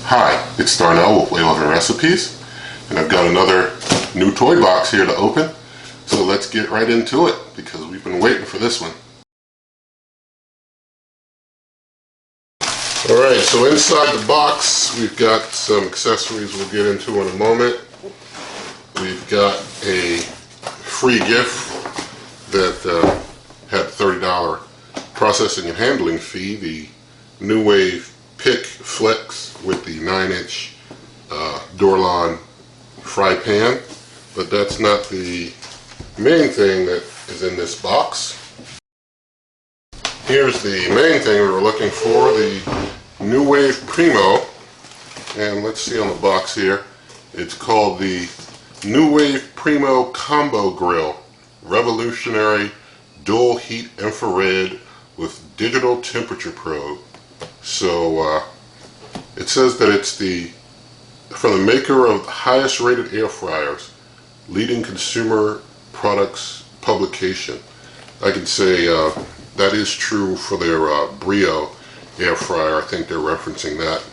Hi, it's Darnell with Wave Oven Recipes, and I've got another new toy box here to open. So let's get right into it, because we've been waiting for this one. Alright, so inside the box we've got some accessories we'll get into in a moment. We've got a free gift that had $30 processing and handling fee, the NuWave Pick Flex with the 9-inch Dorlon fry pan, but that's not the main thing that is in this box. Here's the main thing we were looking for, the NuWave Primo, and let's see on the box here, it's called the NuWave Primo Combo Grill, revolutionary dual heat infrared with digital temperature probe. So it says that it's from the maker of the highest rated air fryers, leading consumer products publication. I can say that is true for their Breville air fryer. I think they're referencing that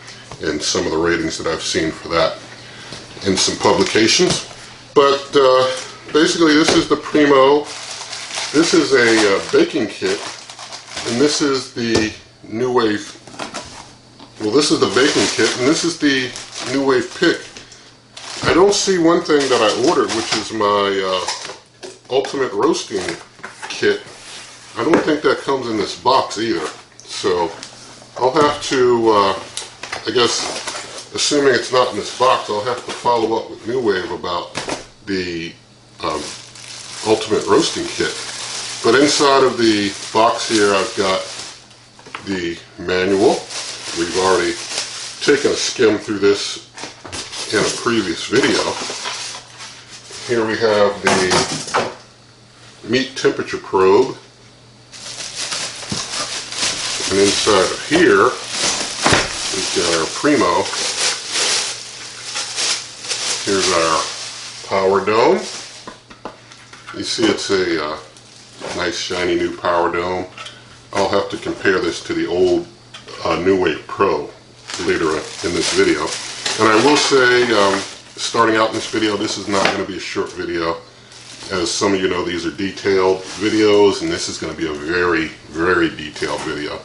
in some of the ratings that I've seen for that in some publications. But basically this is the Primo. This is a baking kit, and this is the NuWave. Well, this is the baking kit, and this is the NuWave Pick. I don't see one thing that I ordered, which is my ultimate roasting kit. I don't think that comes in this box either. So I'll have to, I guess, assuming it's not in this box, I'll have to follow up with NuWave about the ultimate roasting kit. But inside of the box here, I've got the manual. We've already taken a skim through this in a previous video. Here we have the meat temperature probe. And inside of here, we've got our Primo. Here's our power dome. You see it's a nice shiny new power dome. I'll have to compare this to the old NuWave Pro later in this video. And I will say, starting out in this video, this is not going to be a short video. As some of you know, these are detailed videos, and this is going to be a very, very detailed video.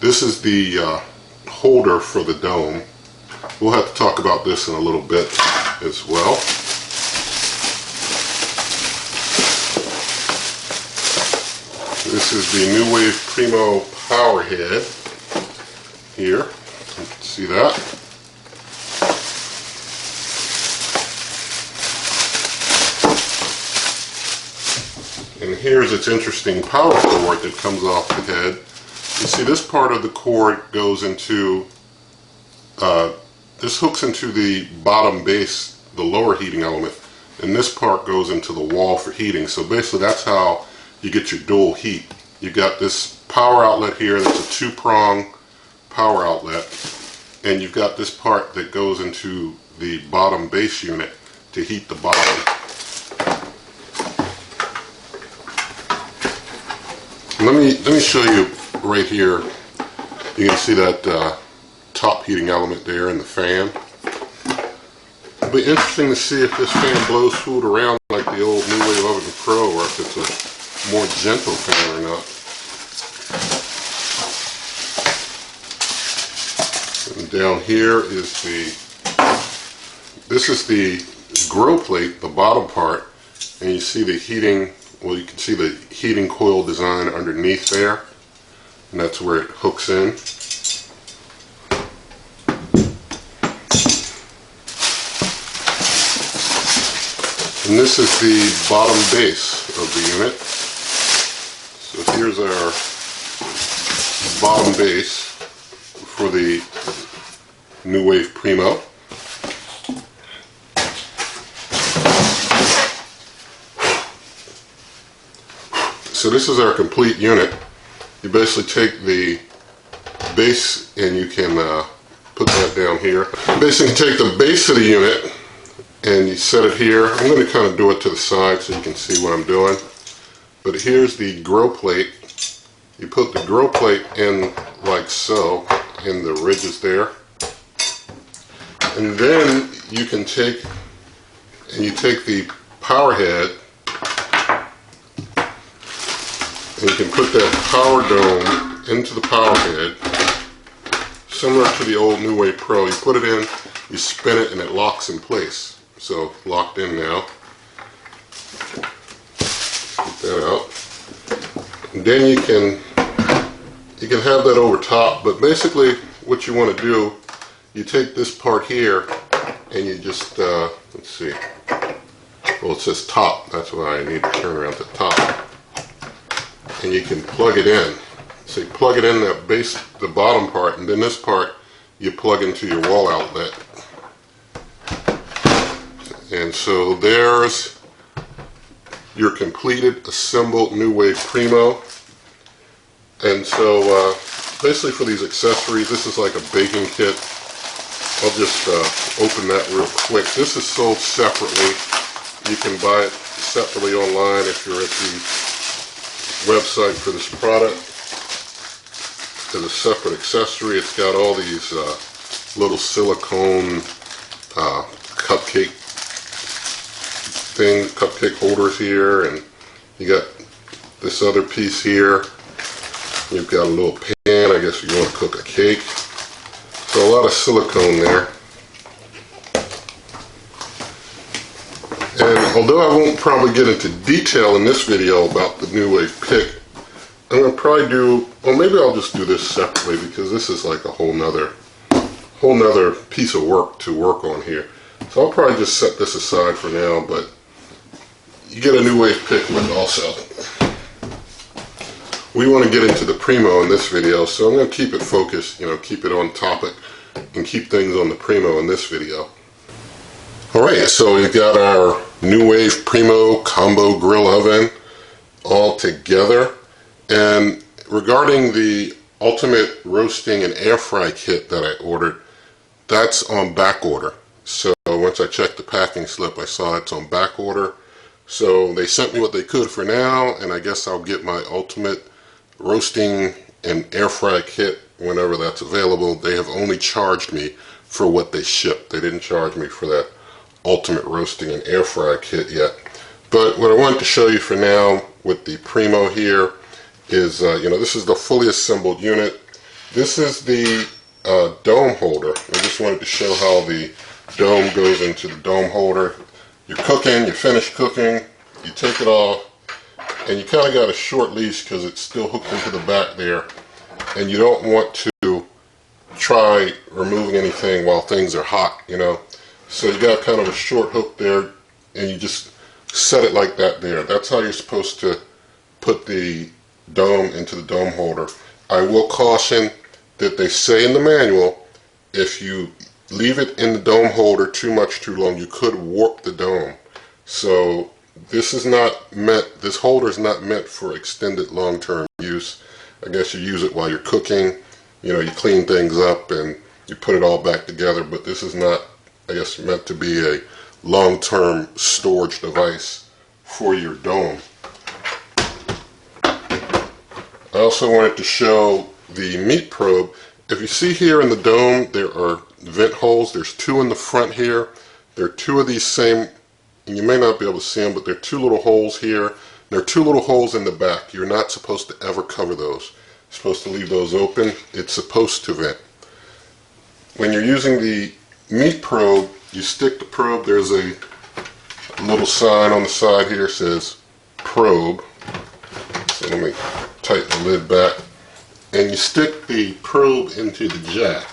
This is the holder for the dome. We'll have to talk about this in a little bit as well. This is the NuWave Primo power head here. You can see that. And here's its interesting power cord that comes off the head. You see, this part of the cord goes into, this hooks into the bottom base, the lower heating element, and this part goes into the wall for heating. So basically that's how you get your dual heat. You got this power outlet here that's a two-prong power outlet, and you've got this part that goes into the bottom base unit to heat the bottom. Let me show you right here. You can see that top heating element there in the fan. It'll be interesting to see if this fan blows food around like the old NuWave Oven Pro, or if it's a more gentle fan or not. And down here is this is the grill plate, the bottom part, and you see the heating, well, you can see the heating coil design underneath there, and that's where it hooks in. And this is the bottom base of the unit. So here's our bottom base for the NuWave Primo. So this is our complete unit. You basically take the base and you can put that down here. You basically take the base of the unit and you set it here. I'm going to kind of do it to the side so you can see what I'm doing. But here's the grill plate. You put the grill plate in like so, in the ridges there. And then you can take the power head and you can put that power dome into the power head, similar to the old NuWave Pro. You put it in, you spin it, and it locks in place. So locked in now. Get that out. And then you can have that over top, but basically what you want to do, you take this part here and you just, let's see, well, it says top, that's why I need to turn around to top. And you can plug it in. So you plug it in that base, the bottom part, and then this part you plug into your wall outlet. And so there's your completed assembled NuWave Primo. And so basically for these accessories, this is like a baking kit. I'll just open that real quick. This is sold separately. You can buy it separately online if you're at the website for this product. As a separate accessory, it's got all these little silicone cupcake holders here, and you got this other piece here. You've got a little pan, I guess you want to cook a cake. So a lot of silicone there. And although I won't probably get into detail in this video about the NuWave pick, I'm going to probably do, well, maybe I'll just do this separately because this is like a whole nother piece of work to work on here. So I'll probably just set this aside for now, but you get a NuWave pick with also. We want to get into the Primo in this video, so I'm going to keep it focused, keep it on topic and keep things on the Primo in this video. Alright, so we've got our NuWave Primo Combo Grill Oven all together. And regarding the Ultimate Roasting and Air Fry Kit that I ordered, that's on back order. So once I checked the packing slip, I saw it's on back order. So they sent me what they could for now, and I guess I'll get my Ultimate Roasting and Air Fry Kit whenever that's available. They have only charged me for what they shipped. They didn't charge me for that Ultimate Roasting and Air Fry Kit yet. But what I wanted to show you for now with the Primo here is, this is the fully assembled unit. This is the dome holder. I just wanted to show how the dome goes into the dome holder. You're cooking, you finish cooking, you take it off, and you kind of got a short leash because it's still hooked into the back there, and you don't want to try removing anything while things are hot, So you got kind of a short hook there, and you just set it like that there. That's how you're supposed to put the dome into the dome holder. I will caution that they say in the manual, if you leave it in the dome holder too long, you could warp the dome. So this holder is not meant for extended long-term use. I guess you use it while you're cooking, you clean things up and you put it all back together, but this is not, I guess, meant to be a long-term storage device for your dome. I also wanted to show the meat probe. If you see here in the dome, there are vent holes. There's two in the front here. There are two of these same, and you may not be able to see them, but there are two little holes here. There are two little holes in the back. You're not supposed to ever cover those. You're supposed to leave those open. It's supposed to vent. When you're using the meat probe, you stick the probe. There's a little sign on the side here that says probe. So let me tighten the lid back. And you stick the probe into the jack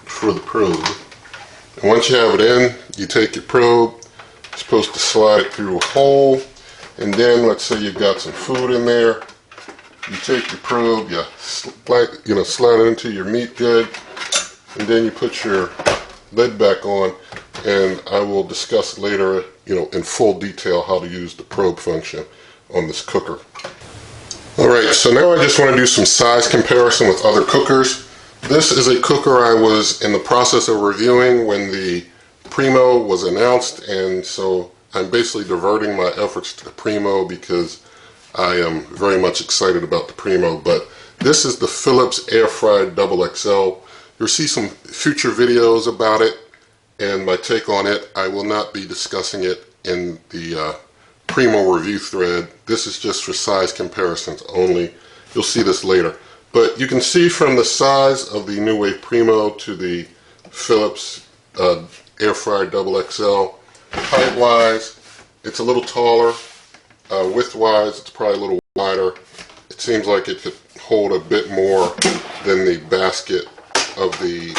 for the probe. And once you have it in, you take your probe. You're supposed to slide it through a hole. And then, let's say you've got some food in there. You take your probe, you slide it into your meat good, and then you put your lid back on. And I will discuss later, in full detail how to use the probe function on this cooker. Alright, so now I just want to do some size comparison with other cookers. This is a cooker I was in the process of reviewing when the Primo was announced, and so I'm basically diverting my efforts to the Primo because I am very much excited about the Primo. But this is the Philips Air Fried XXL. You'll see some future videos about it and my take on it. I will not be discussing it in the Primo review thread. This is just for size comparisons only. You'll see this later. But you can see from the size of the NuWave Primo to the Philips Air Fryer Double XL, height-wise, it's a little taller. Width-wise, it's probably a little wider. It seems like it could hold a bit more than the basket of the,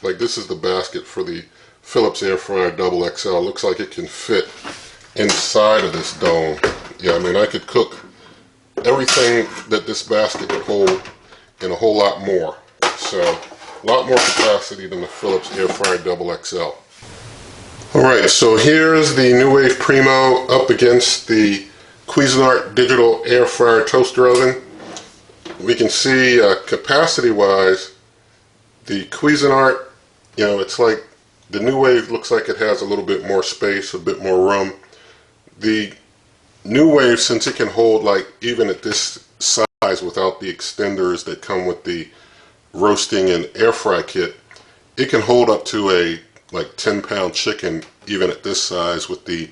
like this is the basket for the Philips Air Fryer Double XL. It looks like it can fit inside of this dome. Yeah, I mean, I could cook everything that this basket could hold and a whole lot more. So, a lot more capacity than the Philips Air Fryer Double XL. Alright, so here's the NuWave Primo up against the Cuisinart Digital Air Fryer Toaster Oven. We can see capacity-wise, the Cuisinart, you know, it's like the NuWave looks like it has a little bit more space, a bit more room. The NuWave, since it can hold like even at this size without the extenders that come with the roasting and air fry kit, it can hold up to a like 10-pound chicken even at this size. With the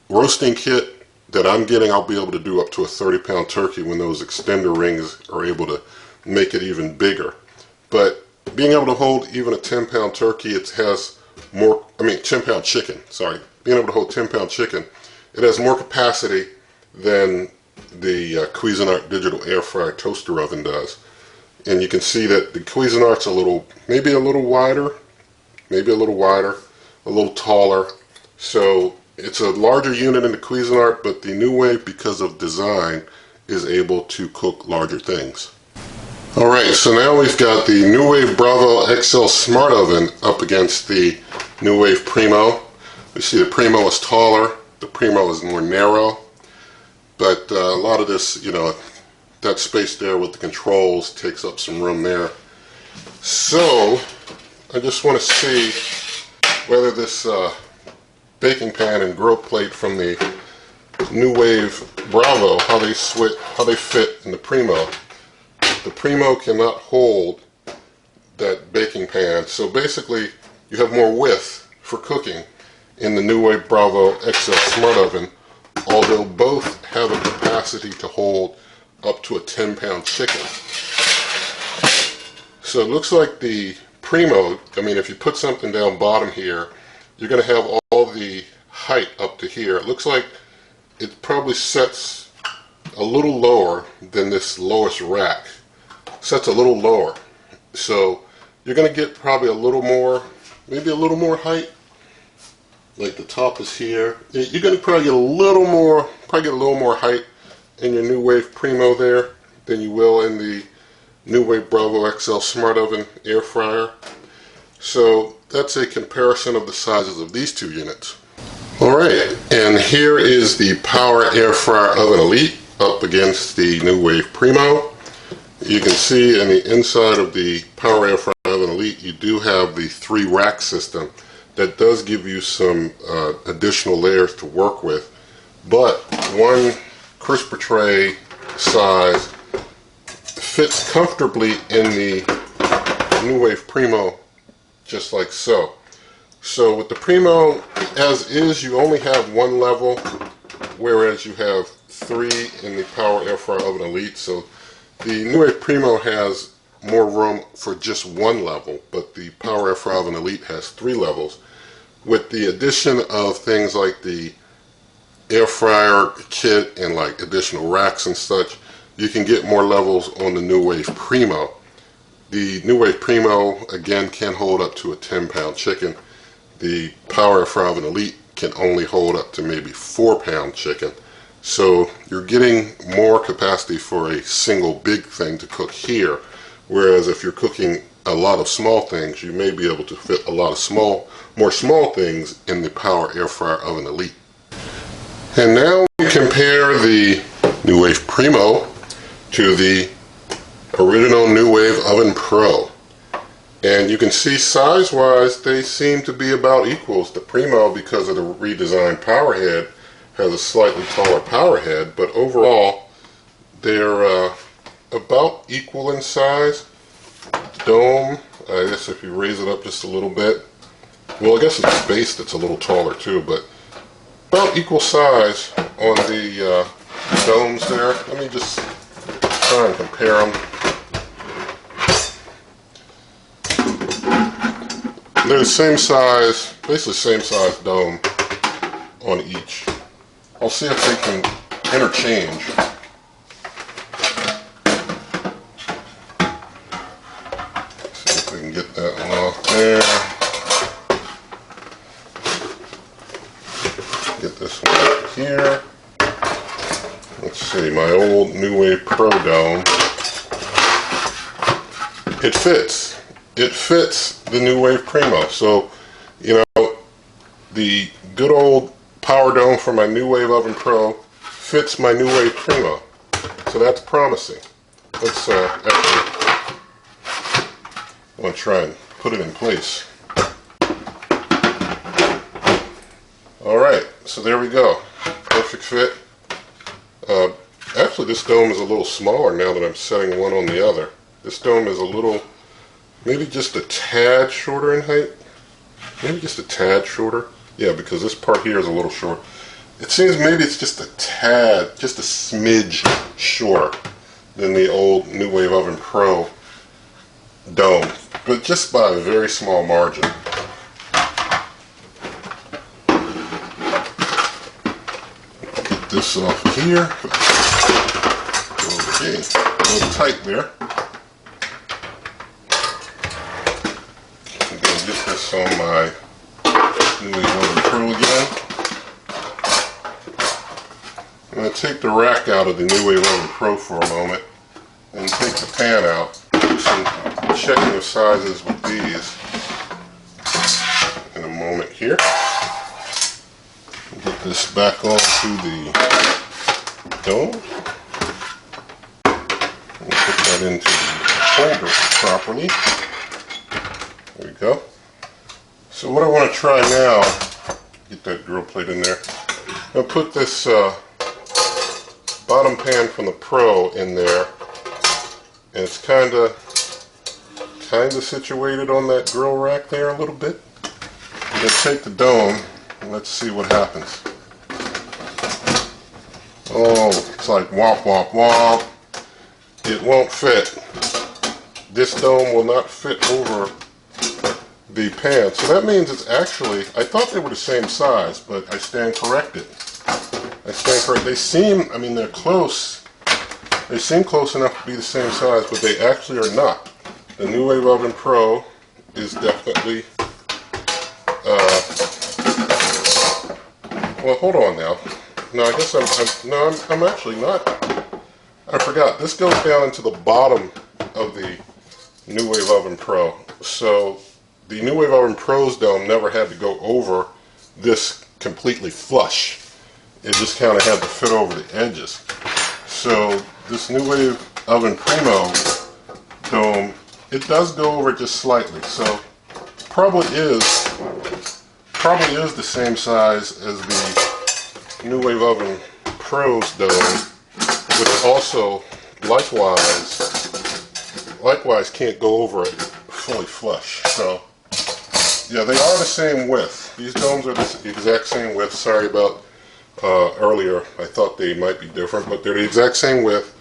roasting kit that I'm getting, I'll be able to do up to a 30-pound turkey when those extender rings are able to make it even bigger. But being able to hold even a 10-pound turkey, it has more, 10-pound chicken, sorry. Being able to hold 10-pound chicken, it has more capacity than the Cuisinart Digital Air Fryer Toaster Oven does. And you can see that the Cuisinart's maybe a little wider, a little taller. So it's a larger unit in the Cuisinart, but the NuWave, because of design, is able to cook larger things. Alright, so now we've got the NuWave Breville XL Smart Oven up against the NuWave Primo. We see the Primo is taller, the Primo is more narrow, but a lot of this, you know, that space there with the controls takes up some room there. So, I just want to see whether this baking pan and grill plate from the NuWave Breville, how they fit in the Primo. The Primo cannot hold that baking pan, so basically you have more width for cooking in the NuWave Breville XL Smart Oven, although both have a capacity to hold up to a 10-pound chicken. So it looks like the Primo, if you put something down bottom here, you're going to have all the height up to here. It looks like it probably sets a little lower than this lowest rack. Sets a little lower. So you're going to get probably a little more, maybe a little more height. Like the top is here. You're going to probably get a little more height in your NuWave Primo there than you will in the NuWave Breville XL Smart Oven Air Fryer. So that's a comparison of the sizes of these two units. Alright, and here is the Power Air Fryer Oven Elite up against the NuWave Primo. You can see in the inside of the Power Air Fryer Oven Elite, you do have the 3-rack system. That does give you some additional layers to work with, but one crisper tray size fits comfortably in the NuWave Primo, just like so. So with the Primo, as is, you only have one level, whereas you have 3 in the Power Air Fryer Oven Elite. So the NuWave Primo has more room for just one level, but the Power Air Fryer Oven Elite has 3 levels. With the addition of things like the air fryer kit and like additional racks and such, you can get more levels on the NuWave Primo. The NuWave Primo, again, can hold up to a 10-pound chicken. The Power Air Fryer Oven Elite can only hold up to maybe 4-pound chicken. So you're getting more capacity for a single big thing to cook here, whereas if you're cooking a lot of small things, you may be able to fit a lot of more small things in the Power Air Fryer Oven Elite. And now we compare the NuWave Primo to the original NuWave Oven Pro. And you can see size-wise, they seem to be about equals. The Primo, because of the redesigned power head, has a slightly taller power head, but overall, they're about equal in size. Dome, I guess if you raise it up just a little bit, well, I guess it's spaced, it's a little taller too, but about equal size on the domes there. Let me just try and compare them. They're the same size, basically same size dome on each. I'll see if they can interchange. See if we can get that one off there. Get this one up here. Let's see, my old NuWave Pro dome. It fits. It fits the NuWave Primo. So, you know, the good old power dome for my NuWave Oven Pro fits my NuWave Primo. So that's promising. Let's actually, I want to try and put it in place. Alright, so there we go. Perfect fit. Actually, this dome is a little smaller now that I'm setting one on the other. This dome is a little, maybe just a tad shorter in height. Maybe just a tad shorter. Yeah, because this part here is a little short. It seems maybe it's just a tad, just a smidge shorter than the old NuWave Oven Pro dome, but just by a very small margin. Get this off of here. Okay, a little tight there. I'm going to get this on my NuWave Oven Pro again. I'm going to take the rack out of the NuWave Oven Pro for a moment and take the pan out. Do some checking of sizes with these in a moment here. Get this back onto the dome. And put that into the holder properly. There we go. So what I want to try now, get that grill plate in there. I'll put this bottom pan from the Pro in there, and it's kind of situated on that grill rack there a little bit. I'm going to take the dome and let's see what happens. Oh, it's like womp womp womp. It won't fit. This dome will not fit over the pan. So that means it's actually, I thought they were the same size, but I stand corrected. They seem, I mean, they're close. They seem close enough to be the same size, but they actually are not. The NuWave Oven Pro is definitely, well, hold on now. No, I guess I'm actually not. I forgot. This goes down into the bottom of the NuWave Oven Pro. So the NuWave Oven Pro's dome never had to go over this completely flush. It just kind of had to fit over the edges. So this NuWave Oven Primo dome, it does go over just slightly. So probably is the same size as the NuWave Oven Pro's dome, which also likewise can't go over it fully flush. So yeah, they are the same width. These domes are the exact same width. Sorry about earlier, I thought they might be different, but they're the exact same width.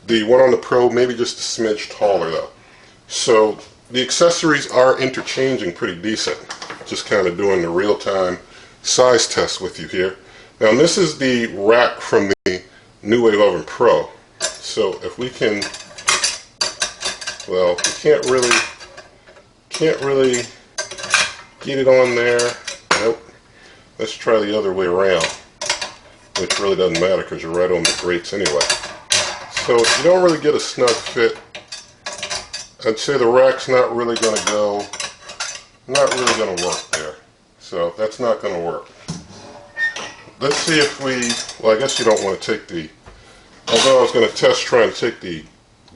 The one on the Pro maybe just a smidge taller though. So the accessories are interchanging pretty decent. Just kind of doing the real-time size test with you here. Now this is the rack from the NuWave Oven Pro. So if we can, well, we can't really get it on there. Nope. Let's try the other way around, which really doesn't matter because you're right on the grates anyway. So you don't really get a snug fit. I'd say the rack's not really going to work there. So that's not going to work. Let's see if well, I guess you don't want to take although I was going to test trying to take the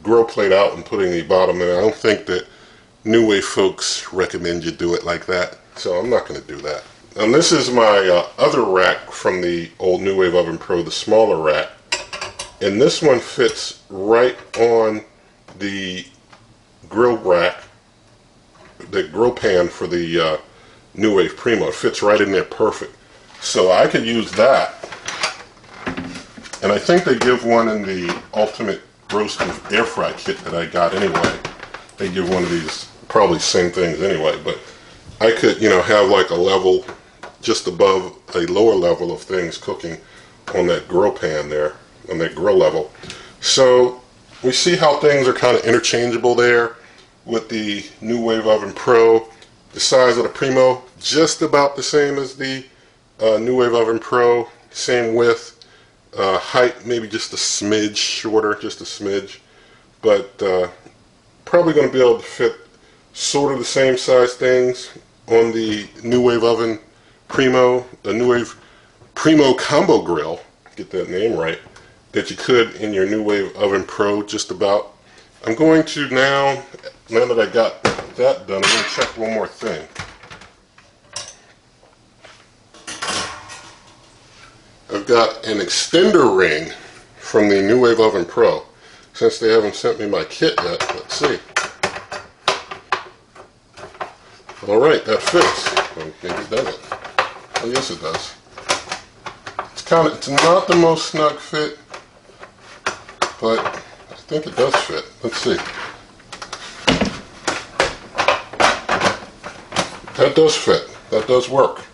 grill plate out and putting the bottom in. I don't think that NuWave folks recommend you do it like that. So I'm not going to do that. And this is my other rack from the old NuWave Oven Pro, the smaller rack. And this one fits right on the grill rack grill pan for the NuWave Primo. It fits right in there perfect. So I could use that. And I think they give one in the Ultimate Roasting Air Fry kit that I got anyway. They give one of these, probably same things anyway, but I could, you know, have like a level just above a lower level of things cooking on that grill pan there, on that grill level. So we see how things are kind of interchangeable there with the NuWave Oven Pro. The size of the Primo, just about the same as the NuWave Oven Pro, same width. Height maybe just a smidge shorter, just a smidge, but probably going to be able to fit sort of the same size things on the NuWave Oven Primo, the NuWave Primo Combo Grill, get that name right, that you could in your NuWave Oven Pro just about. I'm going to now that I got that done, I'm going to check one more thing. I've got an extender ring from the NuWave Oven Pro. Since they haven't sent me my kit yet, let's see. Alright, that fits. Well, maybe it doesn't. Oh yes it does. It's not the most snug fit, but I think it does fit. Let's see. That does fit. That does work.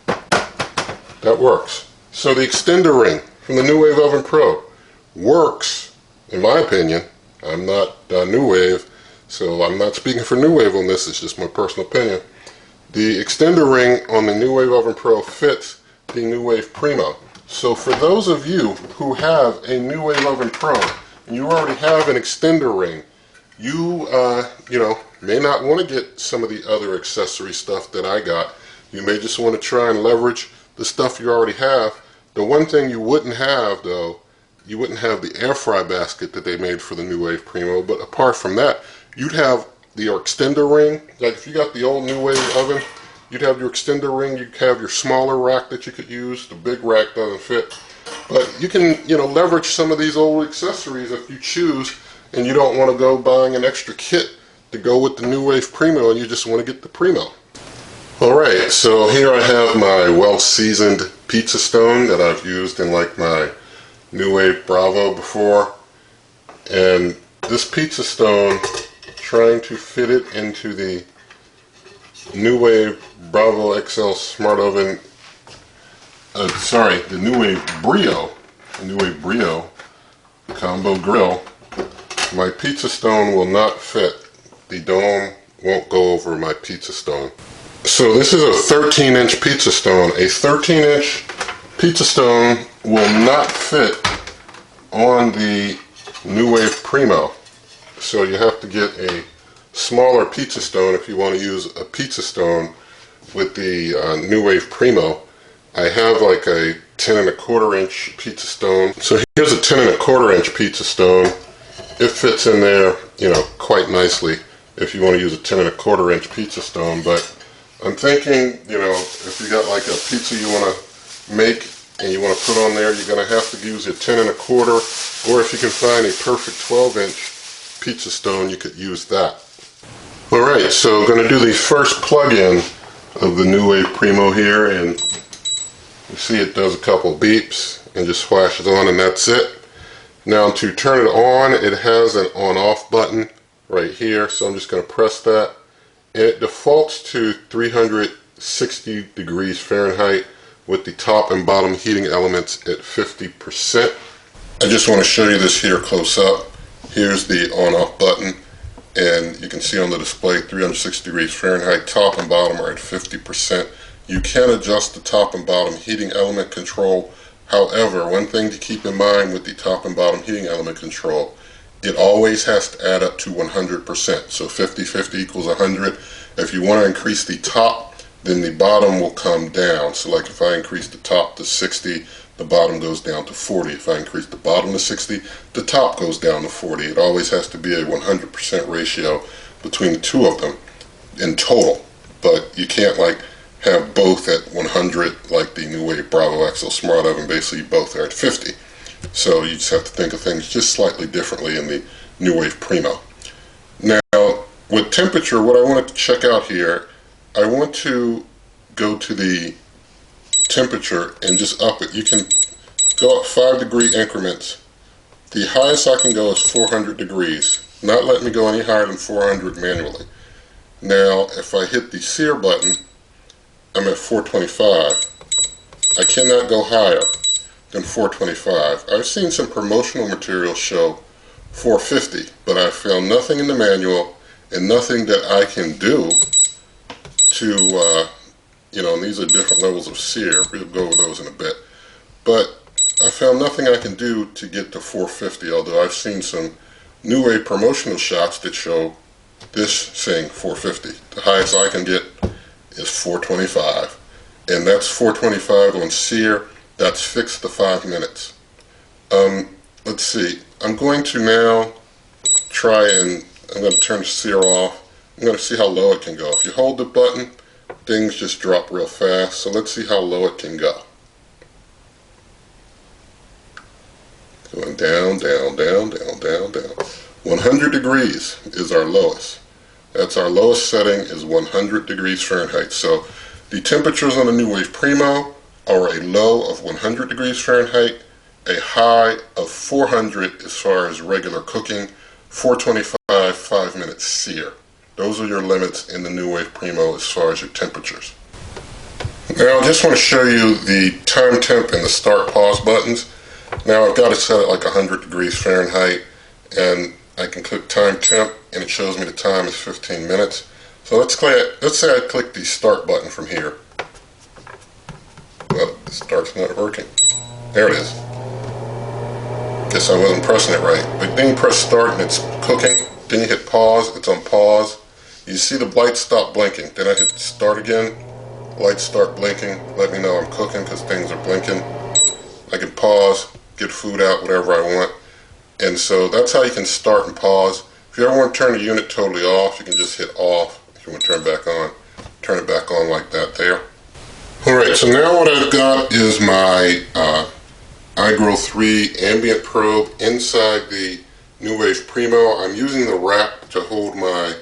That works. So the extender ring from the NuWave Oven Pro works, in my opinion. I'm not NuWave, so I'm not speaking for NuWave on this. It's just my personal opinion. The extender ring on the NuWave Oven Pro fits the NuWave Primo. So for those of you who have a NuWave Oven Pro and you already have an extender ring, you may not want to get some of the other accessory stuff that I got. You may just want to try and leverage the stuff you already have. The one thing you wouldn't have, though, you wouldn't have the air fry basket that they made for the NuWave Primo, but apart from that, you'd have your extender ring. Like if you got the old NuWave oven, you'd have your extender ring, you'd have your smaller rack that you could use. The big rack doesn't fit. But you can, leverage some of these old accessories if you choose, and you don't want to go buying an extra kit to go with the NuWave Primo, and you just want to get the Primo. Alright, so here I have my well-seasoned pizza stone that I've used in like my NuWave Bravo before. And this pizza stone, trying to fit it into the NuWave Bravo XL Smart Oven, the NuWave Brio Combo Grill. My pizza stone will not fit. The dome won't go over my pizza stone. So this is a 13-inch pizza stone. A 13-inch pizza stone will not fit on the NuWave Primo. So you have to get a smaller pizza stone if you want to use a pizza stone with the NuWave Primo. I have like a 10 1/4 inch pizza stone. So here's a 10 1/4 inch pizza stone. It fits in there, quite nicely if you want to use a 10 1/4 inch pizza stone. But I'm thinking, if you got like a pizza you want to make and you want to put on there, you're going to have to use your 10 1/4, or if you can find a perfect 12-inch pizza stone, you could use that. Alright, so I'm going to do the first plug-in of the NuWave Primo here, and you see it does a couple beeps and just flashes on, and that's it. Now to turn it on, it has an on-off button right here, so I'm just going to press that. And it defaults to 360 degrees Fahrenheit with the top and bottom heating elements at 50%. I just want to show you this here close up. Here's the on-off button, and you can see on the display 360 degrees Fahrenheit, top and bottom are at 50%. You can adjust the top and bottom heating element control. However, one thing to keep in mind with the top and bottom heating element control, it always has to add up to 100%. So 50-50 equals 100. If you want to increase the top, then the bottom will come down. So like if I increase the top to 60, the bottom goes down to 40. If I increase the bottom to 60, the top goes down to 40. It always has to be a 100% ratio between the two of them in total. But you can't like have both at 100 like the NuWave Bravo XL Smart Oven. Basically both are at 50. So you just have to think of things just slightly differently in the NuWave Primo. Now, with temperature, what I wanted to check out here, I want to go to the temperature and just up it. You can go up 5-degree increments. The highest I can go is 400 degrees, not letting me go any higher than 400 manually. Now, if I hit the sear button, I'm at 425. I cannot go higher than 425. I've seen some promotional materials show 450, but I found nothing in the manual and nothing that I can do to, and these are different levels of sear. We'll go over those in a bit. But I found nothing I can do to get to 450, although I've seen some NuWave promotional shots that show this saying 450. The highest I can get is 425, and that's 425 on sear. That's fixed to 5 minutes. Let's see. I'm going to now try and I'm going to turn the sear off. I'm going to see how low it can go. If you hold the button, things just drop real fast. So let's see how low it can go. Going down, down, down, down, down, down. 100 degrees is our lowest. That's our lowest setting, is 100 degrees Fahrenheit. So the temperatures on the NuWave Primo are a low of 100 degrees Fahrenheit, a high of 400 as far as regular cooking, 425 5-minute sear. Those are your limits in the NuWave Primo as far as your temperatures. Now I just want to show you the time temp and the start pause buttons. Now I've got it set at like 100 degrees Fahrenheit, and I can click time temp and it shows me the time is 15 minutes. So let's say I click the start button from here. Well, the start's not working. There it is. Guess I wasn't pressing it right. But then you press start and it's cooking. Then you hit pause, it's on pause. You see the lights stop blinking. Then I hit start again. Lights start blinking. Let me know I'm cooking because things are blinking. I can pause, get food out, whatever I want. And so that's how you can start and pause. If you ever want to turn the unit totally off, you can just hit off. If you want to turn it back on, turn it back on like that there. Alright, so now what I've got is my iGrill 3 ambient probe inside the NuWave Primo. I'm using the rack to hold my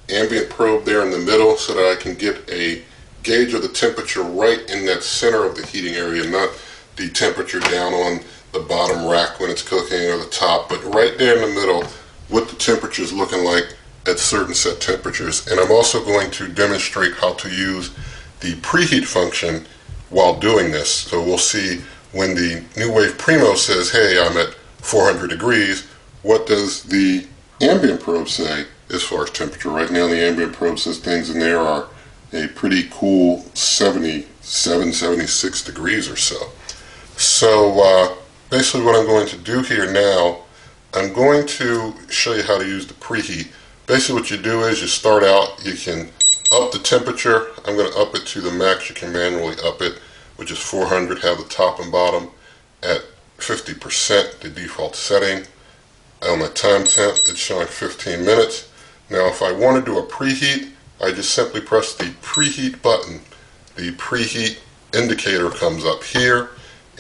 ambient probe there in the middle so that I can get a gauge of the temperature right in that center of the heating area, not the temperature down on the bottom rack when it's cooking or the top, but right there in the middle, what the temperature is looking like at certain set temperatures. And I'm also going to demonstrate how to use the preheat function while doing this. So we'll see when the NuWave Primo says, hey, I'm at 400 degrees, what does the ambient probe say as far as temperature? Right now the ambient probe says things in there are a pretty cool 77, 76 degrees or so. So basically what I'm going to do here now, I'm going to show you how to use the preheat. Basically what you do is you start out, you can up the temperature. I'm going to up it to the max you can manually up it, which is 400, have the top and bottom at 50%, the default setting. On my time temp, it's showing 15 minutes. Now if I want to do a preheat, I just simply press the preheat button. The preheat indicator comes up here,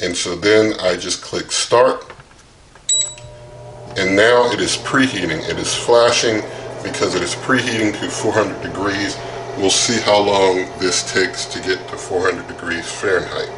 and so then I just click start, and now it is preheating. It is flashing because it is preheating to 400 degrees. We'll see how long this takes to get to 400 degrees Fahrenheit.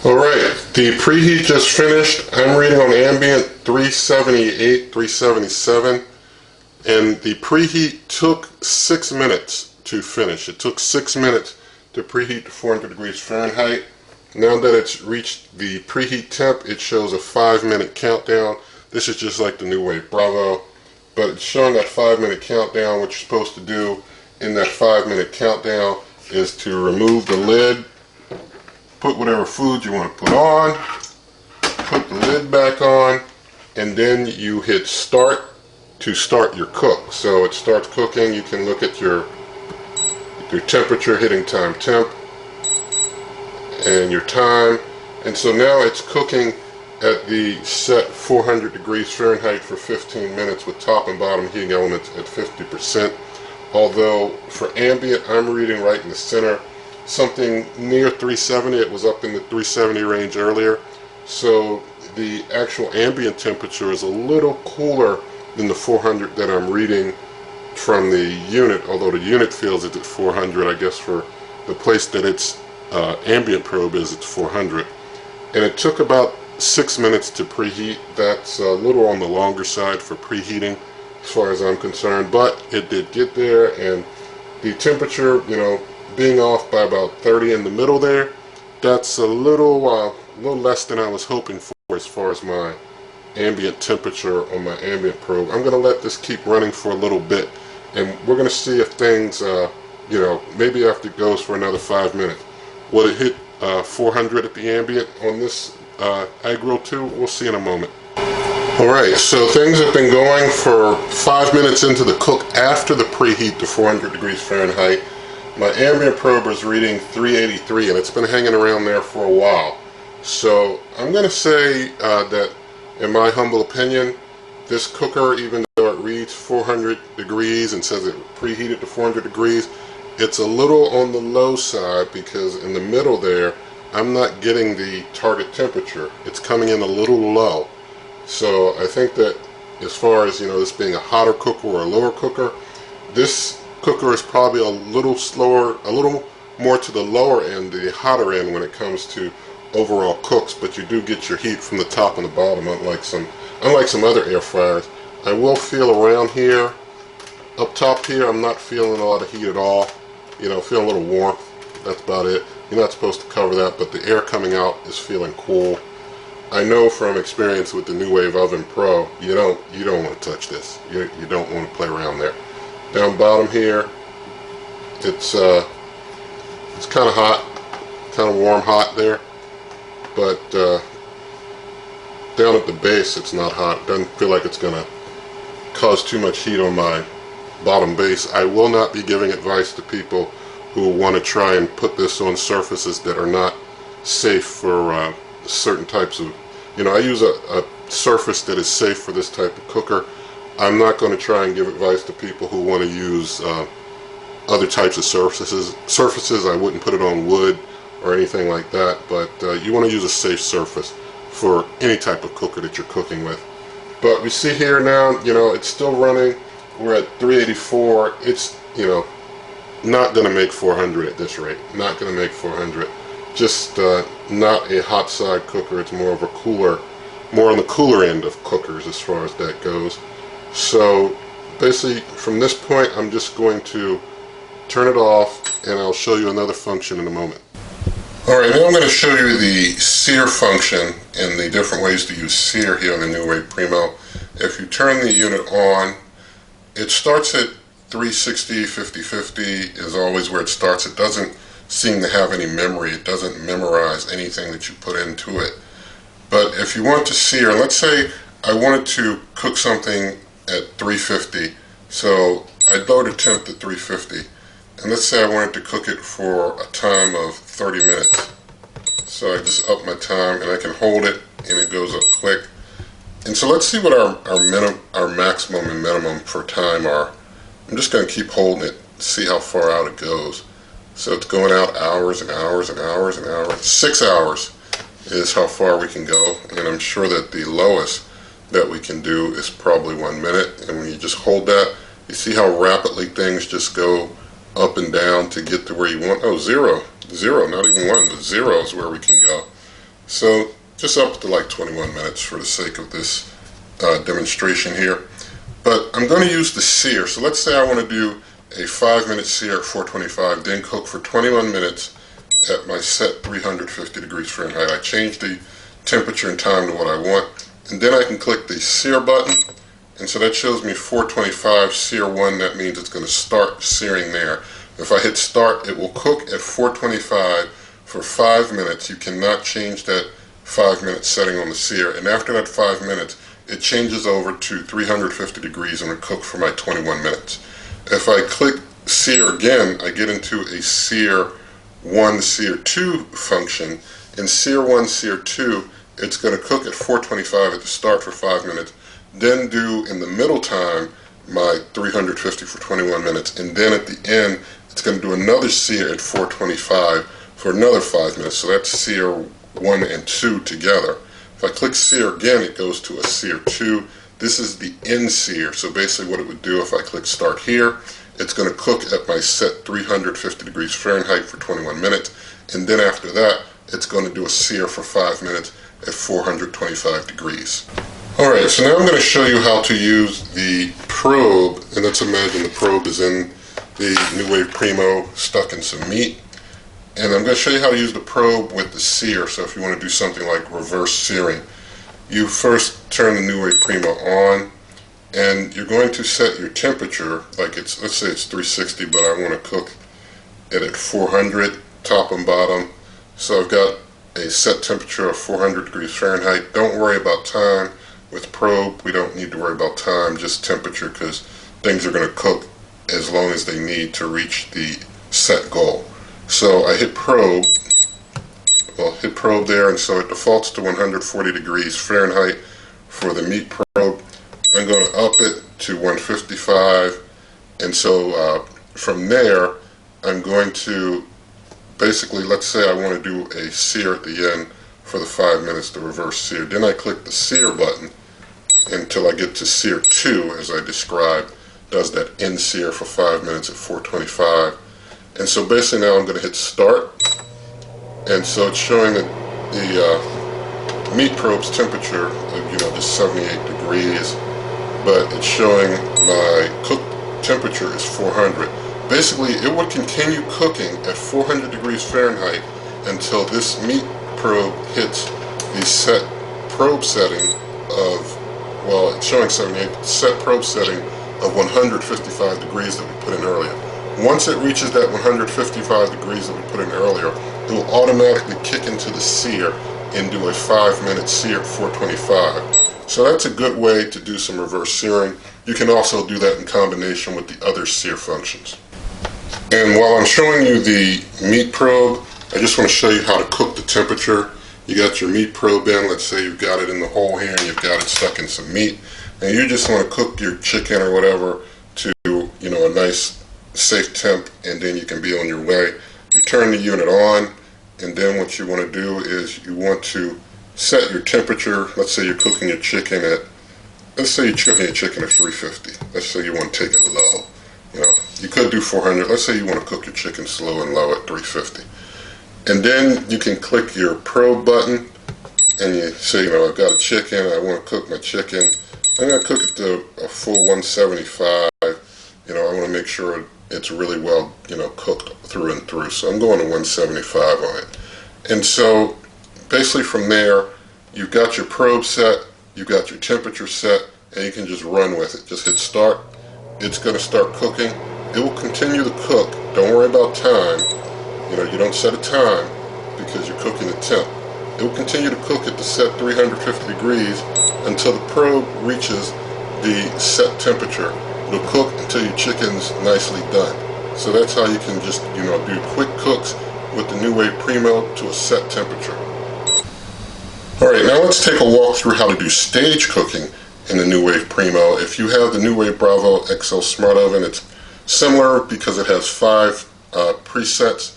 Alright, the preheat just finished. I'm reading on ambient 378, 377, and the preheat took 6 minutes to finish. It took 6 minutes to preheat to 400 degrees Fahrenheit. Now that it's reached the preheat temp, it shows a 5-minute countdown. This is just like the NuWave Breville, but it's showing that 5-minute countdown. What you're supposed to do in that 5-minute countdown is to remove the lid, put whatever food you want to put on, put the lid back on, and then you hit start to start your cook. So it starts cooking. You can look at your temperature, hitting time temp, and your time. And so now it's cooking at the set 400 degrees Fahrenheit for 15 minutes with top and bottom heating elements at 50%. Although for ambient, I'm reading right in the center, something near 370. It was up in the 370 range earlier. So the actual ambient temperature is a little cooler than the 400 that I'm reading from the unit, although the unit feels it's at 400. I guess for the place that its ambient probe is, it's 400. And it took about 6 minutes to preheat. That's a little on the longer side for preheating as far as I'm concerned, but it did get there, and the temperature, you know, being off by about 30 in the middle there, that's a little less than I was hoping for as far as my ambient temperature on my ambient probe. I'm going to let this keep running for a little bit, and we're going to see if things, you know, maybe after it goes for another 5 minutes. Will it hit 400 at the ambient on this egg roll too? We'll see in a moment. Alright, so things have been going for 5 minutes into the cook after the preheat to 400 degrees Fahrenheit. My ambient probe is reading 383, and it's been hanging around there for a while. So I'm going to say that, in my humble opinion, this cooker, even though it reads 400 degrees and says it preheated to 400 degrees, it's a little on the low side, because in the middle there, I'm not getting the target temperature. It's coming in a little low. So I think that as far as, you know, this being a hotter cooker or a lower cooker, this cooker is probably a little slower, a little more to the lower end, the hotter end when it comes to overall cooks, but you do get your heat from the top and the bottom, unlike some other air fryers. I will feel around here, up top here, I'm not feeling a lot of heat at all. You know, feeling a little warmth, that's about it. You're not supposed to cover that, but the air coming out is feeling cool. I know from experience with the NuWave Oven Pro, you don't want to touch this. You don't want to play around there. Down bottom here, it's kind of hot, kind of warm hot there, but down at the base it's not hot. It doesn't feel like it's going to cause too much heat on my bottom base. I will not be giving advice to people who want to try and put this on surfaces that are not safe for certain types of, you know, I use a surface that is safe for this type of cooker. I'm not going to try and give advice to people who want to use other types of surfaces. I wouldn't put it on wood or anything like that, but you want to use a safe surface for any type of cooker that you're cooking with. But we see here now, you know, it's still running. We're at 384. It's, you know, not going to make 400 at this rate. Not going to make 400. Just not a hot side cooker. It's more of a cooler, more on the cooler end of cookers as far as that goes. So basically from this point I'm just going to turn it off, and I'll show you another function in a moment. Alright, now I'm going to show you the sear function and the different ways to use sear here on the NuWave Primo. If you turn the unit on, it starts at 360, 50-50 is always where it starts. It doesn't seem to have any memory. It doesn't memorize anything that you put into it. But if you want to sear, let's say I wanted to cook something at 350, so I'd lower the temp to 350, and let's say I wanted to cook it for a time of 30 minutes. So I just up my time, and I can hold it, and it goes up quick. And so let's see what our maximum and minimum for time are. I'm just going to keep holding it, see how far out it goes. So it's going out hours and hours and hours and hours. 6 hours is how far we can go, and I'm sure that the lowest that we can do is probably 1 minute. And when you just hold that, you see how rapidly things just go up and down to get to where you want. Oh, zero, not even 1, but 0 is where we can go. So just up to like 21 minutes for the sake of this demonstration here. But I'm going to use the sear. So let's say I want to do a 5-minute sear at 425, then cook for 21 minutes at my set 350 degrees Fahrenheit. I change the temperature and time to what I want, and then I can click the sear button, and so that shows me 425 sear 1. That means it's going to start searing there. If I hit start, it will cook at 425 for 5 minutes. You cannot change that 5-minute setting on the sear, and after that 5 minutes it changes over to 350 degrees and will cook for my 21 minutes. If I click sear again, I get into a sear 1, sear 2 function. In sear 1, sear 2, it's going to cook at 425 at the start for 5 minutes, then do in the middle time my 350 for 21 minutes, and then at the end it's going to do another sear at 425 for another 5 minutes. So that's sear 1 and 2 together. If I click sear again, it goes to a sear 2. This is the end sear. So basically what it would do if I click start here, it's going to cook at my set 350 degrees Fahrenheit for 21 minutes, and then after that it's going to do a sear for 5 minutes at 425 degrees. Alright, so now I'm going to show you how to use the probe, and let's imagine the probe is in the NuWave Primo stuck in some meat. And I'm going to show you how to use the probe with the sear. So if you want to do something like reverse searing, you first turn the NuWave Primo on, and you're going to set your temperature, like it's, let's say it's 360, but I want to cook it at 400 top and bottom. So I've got a set temperature of 400 degrees Fahrenheit. Don't worry about time. With probe, we don't need to worry about time, just temperature, because things are going to cook as long as they need to reach the set goal. So I hit probe, hit probe there, and so it defaults to 140 degrees Fahrenheit for the meat probe. I'm going to up it to 155, and so from there I'm going to basically, let's say I want to do a sear at the end for the 5 minutes, the reverse sear. Then I click the sear button until I get to sear 2, as I described, does that end sear for 5 minutes at 425. And so basically now I'm going to hit start, and so it's showing that the meat probe's temperature of, just 78 degrees, but it's showing my cook temperature is 400. Basically, it would continue cooking at 400 degrees Fahrenheit until this meat probe hits the set probe setting of, well, it's showing 78, but the set probe setting of 155 degrees that we put in earlier. Once it reaches that 155 degrees that we put in earlier, it will automatically kick into the sear and do a 5-minute sear at 425. So that's a good way to do some reverse searing. You can also do that in combination with the other sear functions. And while I'm showing you the meat probe, I just want to show you how to cook the temperature. You got your meat probe in, let's say you've got it in the hole here and you've got it stuck in some meat, and you just want to cook your chicken or whatever to, a nice safe temp, and then you can be on your way. You turn the unit on, and then what you want to do is you want to set your temperature. Let's say you're cooking your chicken at, let's say you're cooking your chicken at 350. Let's say you want to take it low. You could do 400. Let's say you want to cook your chicken slow and low at 350. And then you can click your probe button, and you say, I've got a chicken, I want to cook my chicken. I'm going to cook it to a full 175. I want to make sure it's really well, cooked through and through. So I'm going to 175 on it. And so basically from there, you've got your probe set, you've got your temperature set, and you can just run with it. Just hit start. It's going to start cooking. It will continue to cook. Don't worry about time. You don't set a time because you're cooking the temp. It will continue to cook at the set 350 degrees until the probe reaches the set temperature. It'll cook until your chicken's nicely done. So that's how you can just, do quick cooks with the NuWave Primo to a set temperature. Alright, now let's take a walk through how to do stage cooking in the NuWave Primo. If you have the NuWave Breville XL Smart Oven, it's similar because it has 5 presets.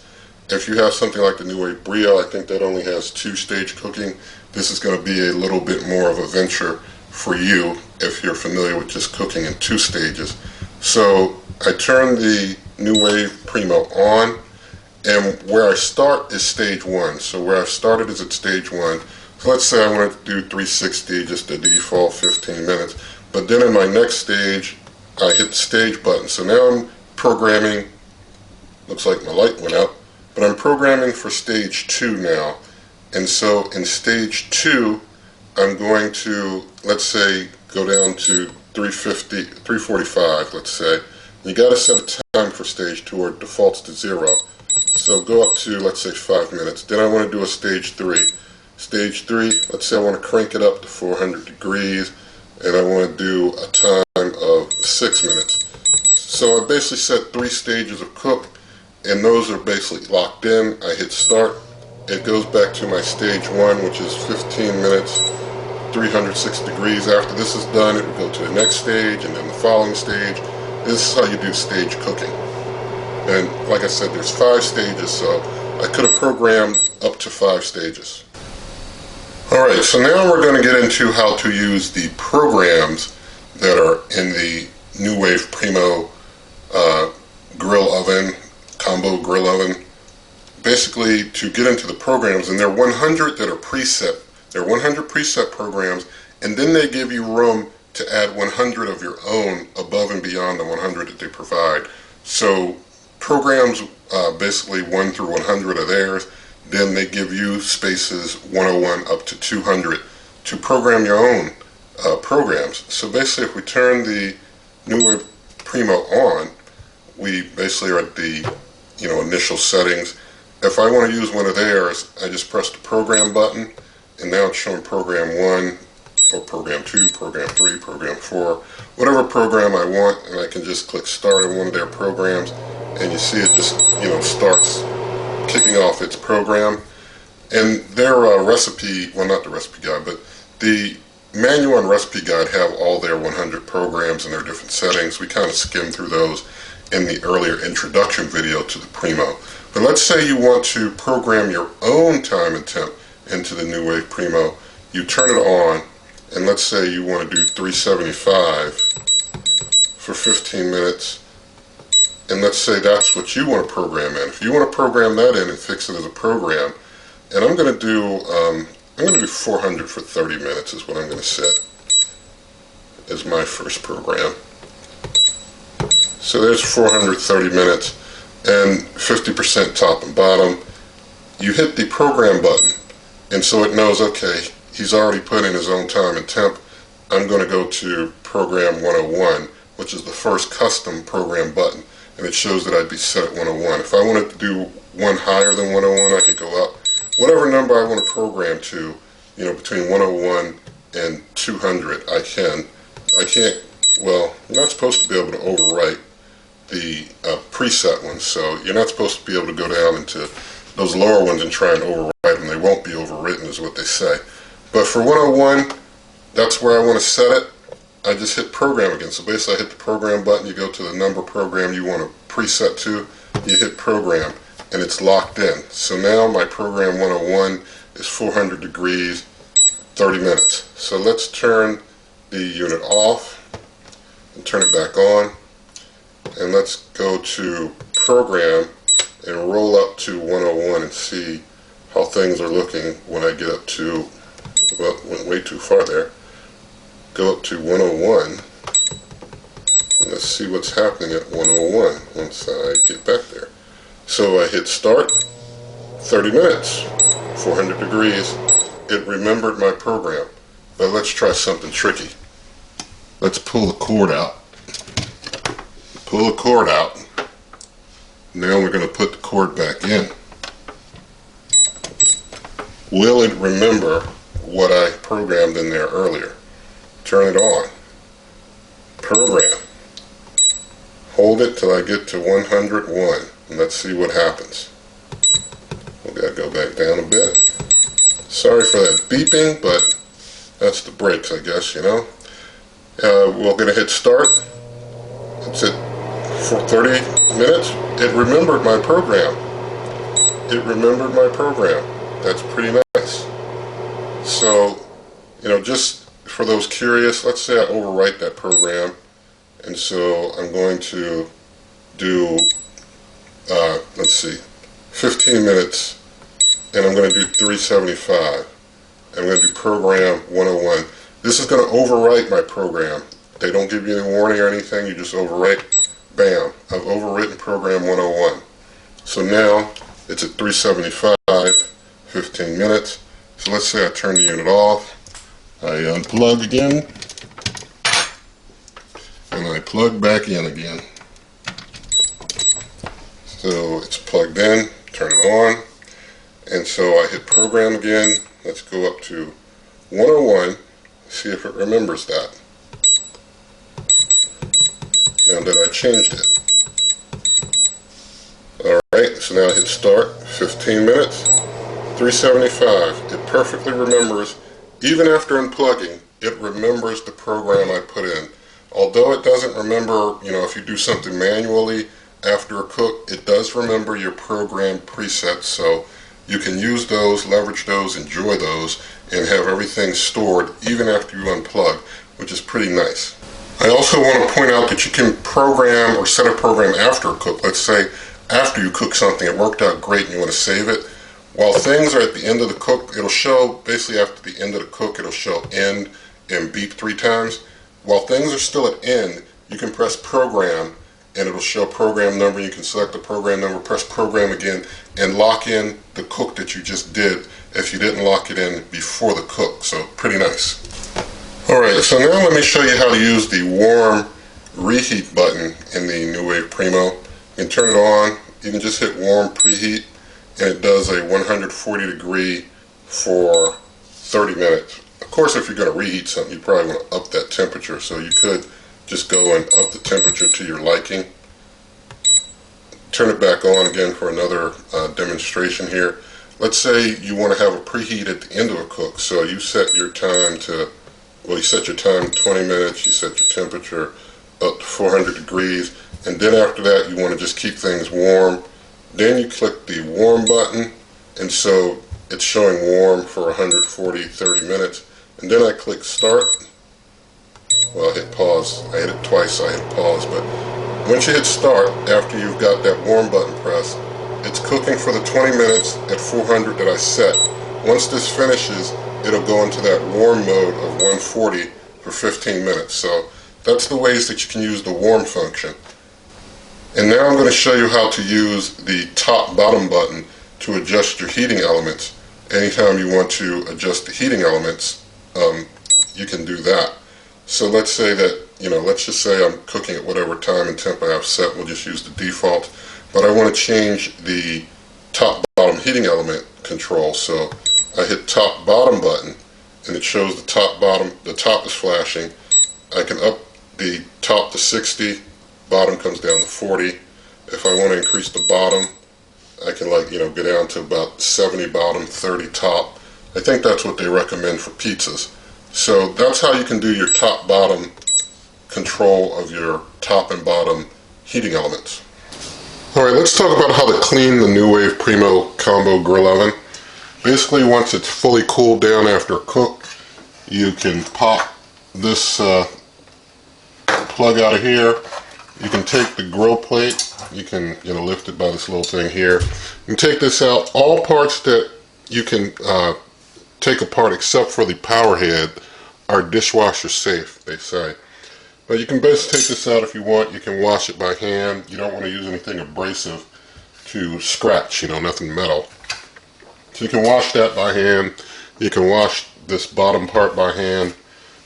If you have something like the NuWave Brio, I think that only has 2 stage cooking. This is going to be a little bit more of a venture for you if you're familiar with just cooking in 2 stages. So I turn the NuWave Primo on, and where I start is stage 1. So where I started is at stage 1. So let's say I wanted to do 360, just the default 15 minutes. But then in my next stage, I hit the stage button. So now I'm programming, looks like my light went out, but I'm programming for stage 2 now. And so in stage 2, I'm going to, let's say, go down to 350, 345, let's say. You got to set a time for stage 2 or it defaults to 0. So go up to, let's say, 5 minutes. Then I want to do a stage 3. Stage 3, let's say I want to crank it up to 400 degrees and I want to do a time of 6 minutes. So I basically set 3 stages of cook, and those are basically locked in. I hit start. It goes back to my stage 1, which is 15 minutes, 306 degrees. After this is done, it will go to the next stage and then the following stage. This is how you do stage cooking. And like I said, there's 5 stages, so I could have programmed up to 5 stages. Alright, so now we're going to get into how to use the programs that are in the NuWave Primo Grill Oven, Combo Grill Oven. Basically, to get into the programs, and there are 100 that are preset. There are 100 preset programs, and then they give you room to add 100 of your own above and beyond the 100 that they provide. So programs basically 1 through 100 are theirs. Then they give you spaces 101 up to 200 to program your own programs. So basically, if we turn the NuWave Primo on, we basically are at the initial settings. If I want to use one of theirs, I just press the program button, and now it's showing program 1 or program 2, program 3, program 4, whatever program I want, and I can just click start on one of their programs, and you see it just starts kicking off its program. And their recipe, well, not the recipe guide, but the manual and recipe guide have all their 100 programs and their different settings. We kind of skimmed through those in the earlier introduction video to the Primo. But let's say you want to program your own time and temp into the NuWave Primo. You turn it on, and let's say you want to do 375 for 15 minutes. And let's say that's what you want to program in. If you want to program that in and fix it as a program, and I'm going to do 400 for 30 minutes is what I'm going to set as my first program. So there's 430 minutes and 50% top and bottom. You hit the program button, and so it knows, okay, he's already put in his own time and temp. I'm going to go to program 101, which is the first custom program button. And it shows that I'd be set at 101. If I wanted to do one higher than 101, I could go up. Whatever number I want to program to, between 101 and 200, I can. I can't, well, you're not supposed to be able to overwrite the preset ones, so you're not supposed to be able to go down into those lower ones and try and overwrite them. They won't be overwritten is what they say. But for 101, that's where I want to set it. I just hit program again. So basically I hit the program button, you go to the number program you want to preset to, you hit program, and it's locked in. So now my program 101 is 400 degrees, 30 minutes. So let's turn the unit off and turn it back on. And let's go to program and roll up to 101 and see how things are looking when I get up to, well, went way too far there. Go up to 101, and let's see what's happening at 101 once I get back there. So I hit start, 30 minutes, 400 degrees. It remembered my program. But let's try something tricky. Let's pull the cord out. Pull the cord out. Now we're going to put the cord back in. Will it remember what I programmed in there earlier? Turn it on. Program. Hold it till I get to 101, and let's see what happens. We gotta go back down a bit. Sorry for that beeping, but that's the brakes, I guess, We're gonna hit start. It's at for 30 minutes. It remembered my program. It remembered my program. That's pretty nice. So, just for those curious, let's say I overwrite that program, and so I'm going to do, let's see, 15 minutes, and I'm going to do 375. I'm going to do program 101. This is going to overwrite my program. They don't give you any warning or anything, you just overwrite. Bam, I've overwritten program 101. So now it's at 375, 15 minutes. So let's say I turn the unit off. I unplug again, and I plug back in again. So it's plugged in, turn it on, and so I hit program again. Let's go up to 101, see if it remembers that. Now that I changed it. Alright, so now I hit start, 15 minutes, 375. It perfectly remembers, even after unplugging, it remembers the program I put in. Although it doesn't remember, if you do something manually after a cook, it does remember your program presets, so you can use those, leverage those, enjoy those, and have everything stored even after you unplug, which is pretty nice. I also want to point out that you can program or set a program after a cook. Let's say after you cook something, it worked out great and you want to save it. While things are at the end of the cook, it'll show, basically after the end of the cook, it'll show end and beep 3 times. While things are still at end, you can press program and it'll show program number. You can select the program number, press program again, and lock in the cook that you just did if you didn't lock it in before the cook. So pretty nice. Alright, so now let me show you how to use the warm reheat button in the NuWave Primo. You can turn it on, you can just hit warm preheat, and it does a 140 degree for 30 minutes. Of course, if you're going to reheat something, you probably want to up that temperature, so you could just go and up the temperature to your liking. Turn it back on again for another demonstration here. Let's say you want to have a preheat at the end of a cook, so you set your time to, well, you set your time to 20 minutes, you set your temperature up to 400 degrees, and then after that you want to just keep things warm. Then you click the warm button, and so it's showing warm for 140, 30 minutes. And then I click start. Well, I hit pause. I hit it twice, so I hit pause. But once you hit start, after you've got that warm button pressed, it's cooking for the 20 minutes at 400 that I set. Once this finishes, it'll go into that warm mode of 140 for 15 minutes. So that's the ways that you can use the warm function. And now I'm going to show you how to use the top bottom button to adjust your heating elements. Anytime you want to adjust the heating elements, you can do that. So let's say that, let's just say I'm cooking at whatever time and temp I have set. We'll just use the default. But I want to change the top bottom heating element control. So I hit top bottom button and it shows the top bottom, the top is flashing. I can up the top to 60. Bottom comes down to 40. If I want to increase the bottom, I can go down to about 70 bottom, 30 top. I think that's what they recommend for pizzas. So that's how you can do your top bottom control of your top and bottom heating elements. Alright, let's talk about how to clean the NuWave Primo Combo Grill Oven. Basically, once it's fully cooled down after a cook, you can pop this plug out of here. You can take the grill plate, you can lift it by this little thing here. You can take this out. All parts that you can take apart except for the power head are dishwasher safe, they say. But you can best take this out if you want. You can wash it by hand. You don't want to use anything abrasive to scratch, nothing metal. So you can wash that by hand. You can wash this bottom part by hand.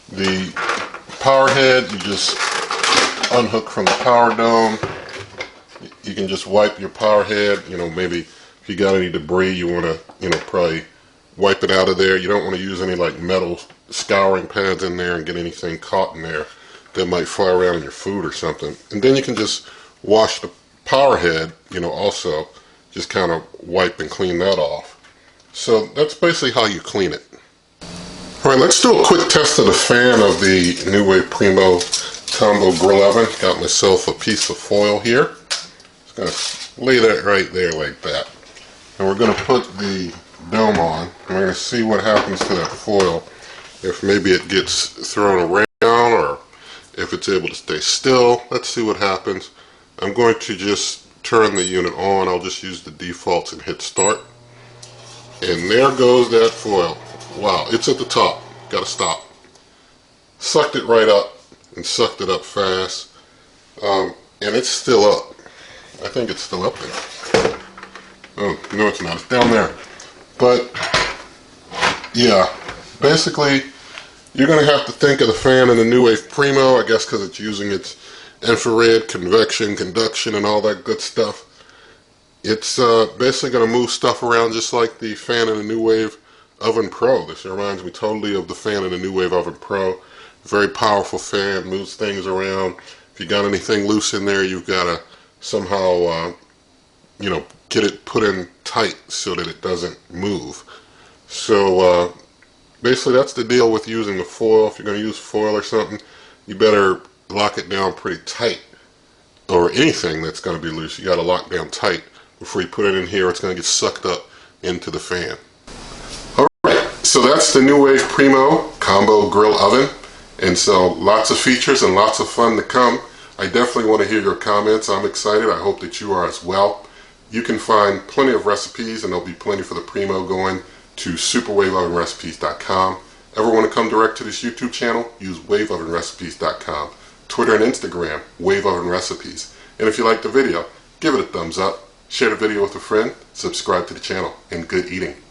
The power head, you just unhook from the power dome. You can just wipe your power head. Maybe if you got any debris, you want to probably wipe it out of there. You don't want to use any metal scouring pads in there and get anything caught in there that might fly around in your food or something. And then you can just wash the power head, also just kind of wipe and clean that off. So that's basically how you clean it. Alright, let's do a quick test of the fan of the NuWave Primo Combo Grill Oven. Got myself a piece of foil here. Just going to lay that right there like that. And we're going to put the dome on. And we're going to see what happens to that foil. If maybe it gets thrown around or if it's able to stay still. Let's see what happens. I'm going to just turn the unit on. I'll just use the defaults and hit start. And there goes that foil. Wow, it's at the top. Gotta stop. Sucked it right up and sucked it up fast. And it's still up. I think it's still up there. Oh, no it's not. It's down there. But, yeah, basically, you're going to have to think of the fan in the NuWave Primo, I guess because it's using its infrared, convection, conduction, and all that good stuff. It's basically going to move stuff around just like the fan in the NuWave Oven Pro. This reminds me totally of the fan in the NuWave Oven Pro. Very powerful fan, moves things around. If you got anything loose in there, you've got to somehow, get it put in tight so that it doesn't move. So basically that's the deal with using the foil. If you're going to use foil or something, you better lock it down pretty tight. Or anything that's going to be loose, you got to lock down tight before you put it in here. It's going to get sucked up into the fan. Alright, so that's the NuWave Primo Combo Grill Oven. And so lots of features and lots of fun to come. I definitely want to hear your comments. I'm excited. I hope that you are as well. You can find plenty of recipes, and there'll be plenty for the Primo going to superwaveovenrecipes.com. Ever want to come direct to this YouTube channel? Use waveovenrecipes.com. Twitter and Instagram, Wave Oven Recipes. And if you liked the video, give it a thumbs up, share the video with a friend, subscribe to the channel, and good eating.